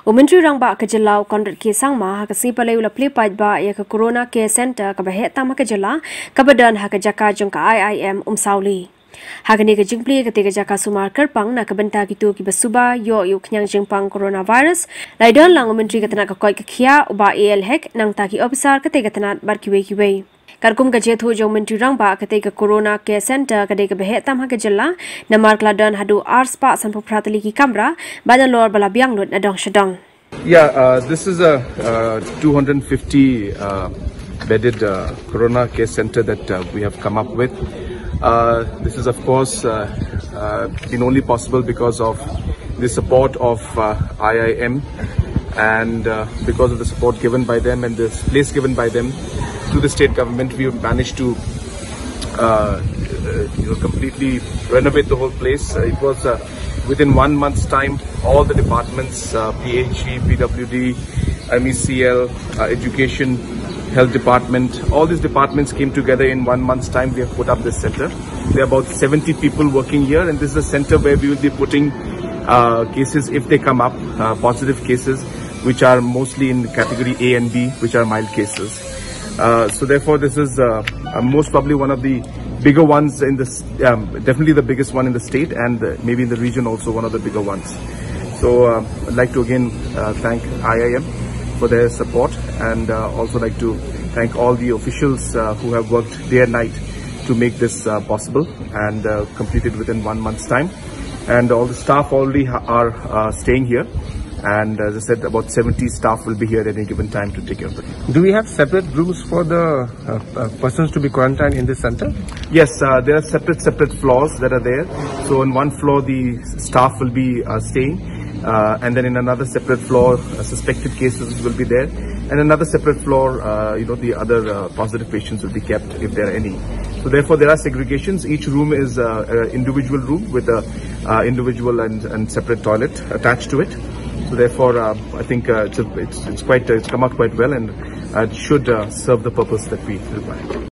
Umentri rangba kejelau konrat kisang ma hakasi palai ula plipaj ba ya ke Corona Care Center ke bahet tama kejela kebadan hak jaka jong ka IIM Sauli. Hakani ke jingpli ketika jaka sumar kerpang na kebenta gitu ki basuba yo yuk nyang jingpang coronavirus laidon lang umentri ketena ke koi ke khia uba AL hek nang taki officer ketika ketena barkiwe. Karkum ke jethu jong mentri rangba ketika Corona Care Center ketika bahet tama kejela namar kladan hadu ars pa sanpu pratali ki kamera badan lor bala biang lut nadong shadong. Yeah, this is a 250 bedded Corona Care Center that we have come up with. This is of course been only possible because of the support of IIM and because of the support given by them and the place given by them to the state government. We have managed to completely renovate the whole place. It was within 1 month's time, all the departments, PHE, PWD, MECL, Education, Health Department, all these departments came together in 1 month's time. We have put up this center. There are about 70 people working here, and this is a center where we will be putting cases, if they come up, positive cases, which are mostly in category A and B, which are mild cases. So therefore, this is most probably one of the bigger ones in this, definitely the biggest one in the state, and maybe in the region also one of the bigger ones. So I'd like to again thank IIM for their support, and also like to thank all the officials who have worked day and night to make this possible and completed within 1 month's time. And all the staff already are staying here. And as I said, about 70 staff will be here at any given time to take care of it. Do we have separate rooms for the persons to be quarantined in this center? Yes, there are separate floors that are there. So on one floor, the staff will be staying. And then in another separate floor, suspected cases will be there. And another separate floor, the other positive patients will be kept if there are any. So therefore, there are segregations. Each room is an individual room with a individual and separate toilet attached to it. So therefore, I think it's come out quite well, and it should serve the purpose that we require.